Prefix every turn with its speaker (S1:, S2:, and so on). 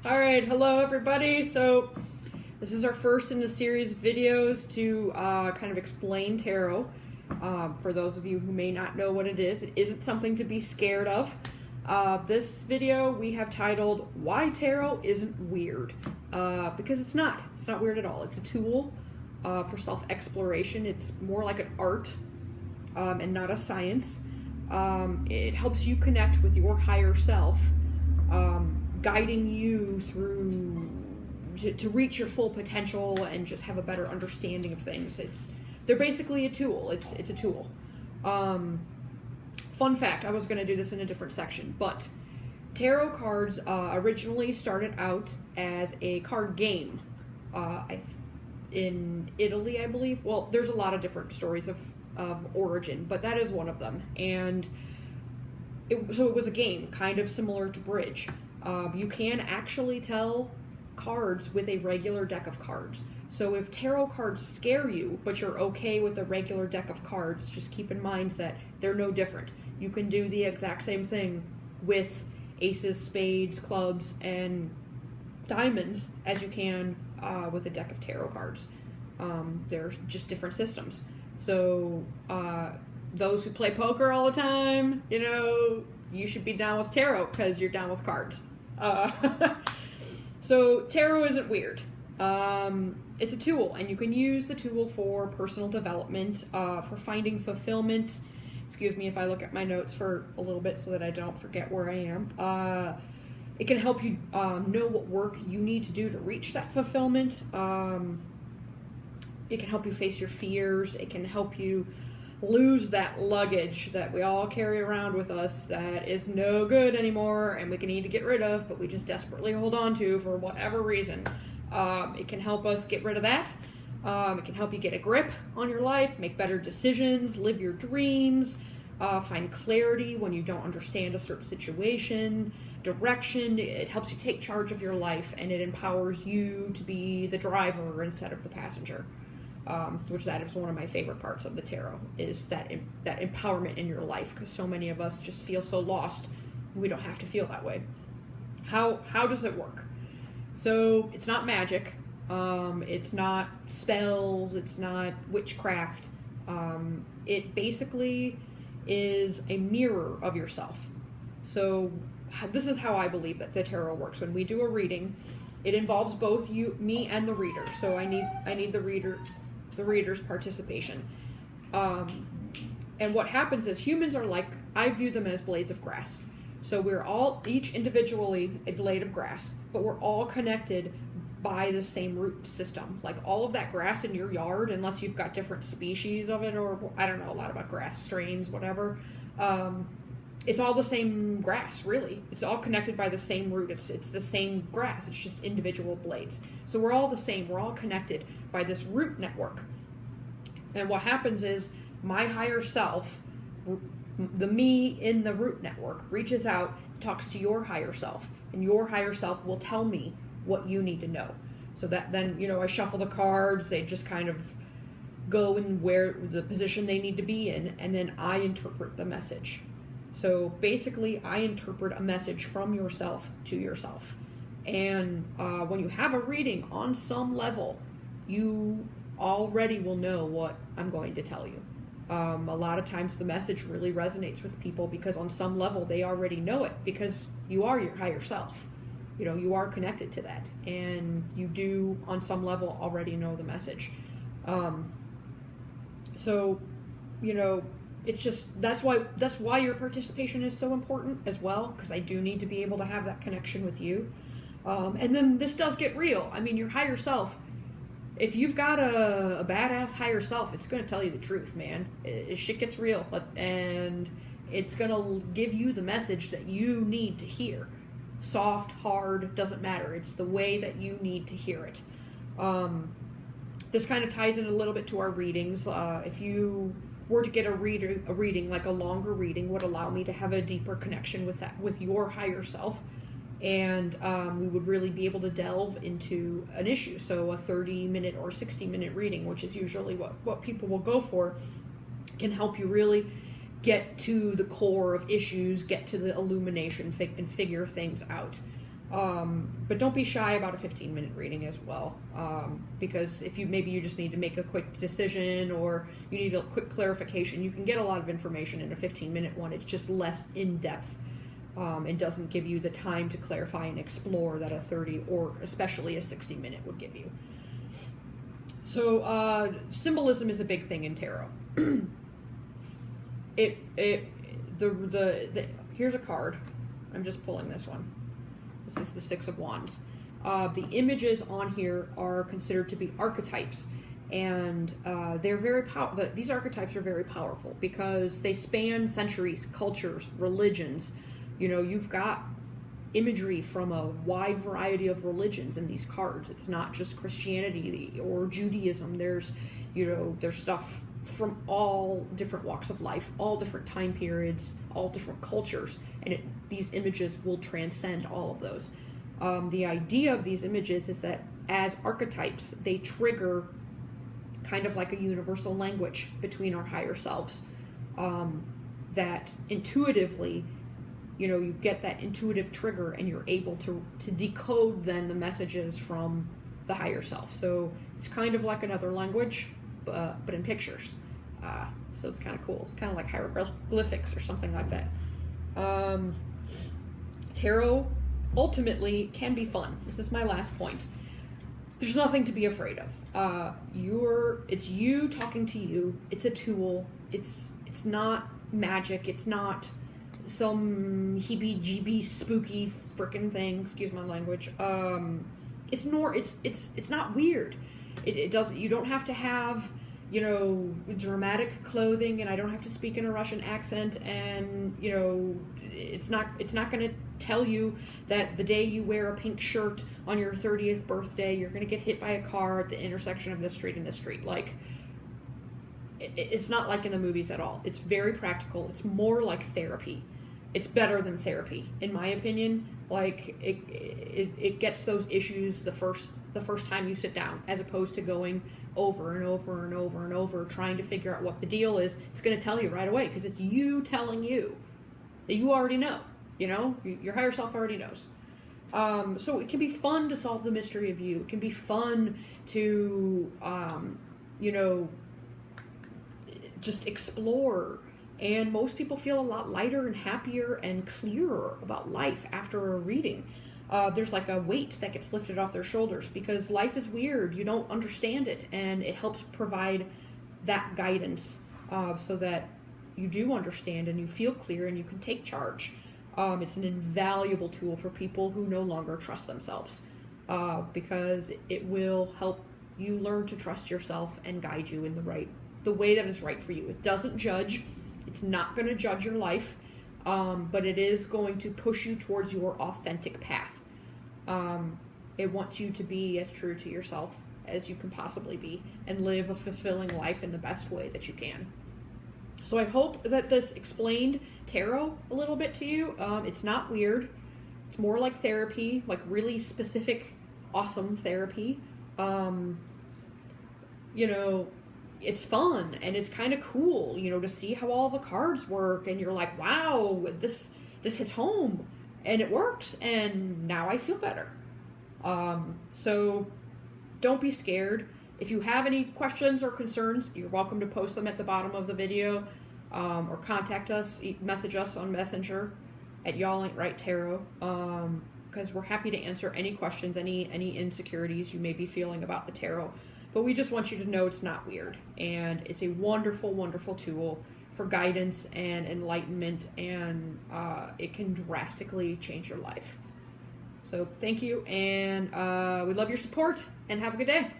S1: All right, hello everybody. So this is our first in the series of videos to kind of explain tarot. For those of you who may not know what it isn't something to be scared of. This video we have titled "Why Tarot Isn't Weird," because it's not. It's not weird at all. It's a tool for self-exploration. It's more like an art and not a science. It helps you connect with your higher self, guiding you through to reach your full potential and just have a better understanding of things. They're basically a tool. It's a tool. Fun fact, I was going to do this in a different section, but tarot cards originally started out as a card game in Italy, I believe. Well, there's a lot of different stories of origin, but that is one of them. And so it was a game, kind of similar to bridge. You can actually tell cards with a regular deck of cards. So if tarot cards scare you, but you're okay with a regular deck of cards, just keep in mind that they're no different. You can do the exact same thing with aces, spades, clubs, and diamonds as you can with a deck of tarot cards. They're just different systems. So those who play poker all the time, you should be down with tarot because you're down with cards. So tarot isn't weird. It's a tool, and you can use the tool for personal development, for finding fulfillment. Excuse me if I look at my notes for a little bit so that I don't forget where I am. It can help you know what work you need to do to reach that fulfillment. It can help you face your fears. It can help you lose that luggage that we all carry around with us that is no good anymore and we can need to get rid of, but we just desperately hold on to for whatever reason. It can help us get rid of that. It can help you get a grip on your life, make better decisions, live your dreams, find clarity when you don't understand a certain situation, direction. It helps you take charge of your life, and it empowers you to be the driver instead of the passenger. Which that is one of my favorite parts of the tarot, is that empowerment in your life, because so many of us just feel so lost. We don't have to feel that way. How does it work? So it's not magic. It's not spells. It's not witchcraft. It basically is a mirror of yourself. So this is how I believe that the tarot works. When we do a reading, it involves both me and the reader. So I need the reader's participation. And what happens is humans are like, I view them as blades of grass. So we're all each individually a blade of grass, but we're all connected by the same root system. Like all of that grass in your yard, unless you've got different species of it, or I don't know a lot about grass strains, whatever. It's all the same grass, really. It's all connected by the same root. It's the same grass. It's just individual blades. So we're all the same. We're all connected by this root network. And what happens is my higher self, the me in the root network, reaches out, talks to your higher self, and your higher self will tell me what you need to know. So that then, I shuffle the cards. They just kind of go in where the position they need to be in, and then I interpret the message. So basically, I interpret a message from yourself to yourself. And when you have a reading on some level, you already will know what I'm going to tell you. A lot of times the message really resonates with people because on some level they already know it, because you are your higher self. You are connected to that, and you do on some level already know the message. So, it's just that's why your participation is so important as well, because I do need to be able to have that connection with you. And then this does get real. I mean, your higher self, if you've got a badass higher self, it's going to tell you the truth, man. Shit gets real, and it's going to give you the message that you need to hear. Soft, hard, doesn't matter. It's the way that you need to hear it. This kind of ties in a little bit to our readings. If you were to get a reading, like a longer reading, would allow me to have a deeper connection with your higher self. And we would really be able to delve into an issue. So a 30-minute or 60-minute reading, which is usually what people will go for, can help you really get to the core of issues, get to the illumination, and figure things out. But don't be shy about a 15-minute reading as well, because if maybe you just need to make a quick decision or you need a quick clarification, you can get a lot of information in a 15-minute one. It's just less in-depth and doesn't give you the time to clarify and explore that a 30 or especially a 60-minute would give you. So symbolism is a big thing in tarot. Here's a card. I'm just pulling this one. This is the Six of Wands. The images on here are considered to be archetypes, and they're very these archetypes are very powerful because they span centuries, cultures, religions. You know, you've got imagery from a wide variety of religions in these cards. It's not just Christianity or Judaism. There's stuff from all different walks of life, all different time periods, all different cultures, and these images will transcend all of those. The idea of these images is that as archetypes, they trigger kind of like a universal language between our higher selves, that intuitively, you get that intuitive trigger and you're able to decode then the messages from the higher self. So it's kind of like another language, but in pictures. So it's kind of cool. It's kind of like hieroglyphics or something like that. Tarot ultimately can be fun. This is my last point. There's nothing to be afraid of. It's you talking to you. It's a tool. It's not magic. It's not some heebie-jeebie spooky frickin' thing. Excuse my language. It's not weird. It doesn't. You don't have to have dramatic clothing, and I don't have to speak in a Russian accent, and it's not going to tell you that the day you wear a pink shirt on your 30th birthday, you're going to get hit by a car at the intersection of this street and this street. Like, it's not like in the movies at all. It's very practical. It's more like therapy. It's better than therapy, in my opinion. Like, it gets those issues the first time you sit down, as opposed to going over and over and over and over trying to figure out what the deal is. It's going to tell you right away because it's you telling you that you already know. Your higher self already knows. So it can be fun to solve the mystery of you. It can be fun to just explore. And most people feel a lot lighter and happier and clearer about life after a reading. There's like a weight that gets lifted off their shoulders because life is weird. You don't understand it, and it helps provide that guidance so that you do understand and you feel clear and you can take charge. It's an invaluable tool for people who no longer trust themselves because it will help you learn to trust yourself and guide you in the way that is right for you. It doesn't judge. It's not going to judge your life, but it is going to push you towards your authentic path. It wants you to be as true to yourself as you can possibly be and live a fulfilling life in the best way that you can. So I hope that this explained tarot a little bit to you. It's not weird. It's more like therapy, like really specific, awesome therapy. It's fun and it's kind of cool, to see how all the cards work, and you're like, wow, this hits home and it works, and now I feel better. So don't be scared. If you have any questions or concerns, you're welcome to post them at the bottom of the video, or contact us, message us on Messenger at Y'all Ain't Right Tarot, because we're happy to answer any questions, any insecurities you may be feeling about the tarot. But we just want you to know it's not weird, and it's a wonderful, wonderful tool for guidance and enlightenment, and it can drastically change your life. So thank you, and we love your support, and have a good day.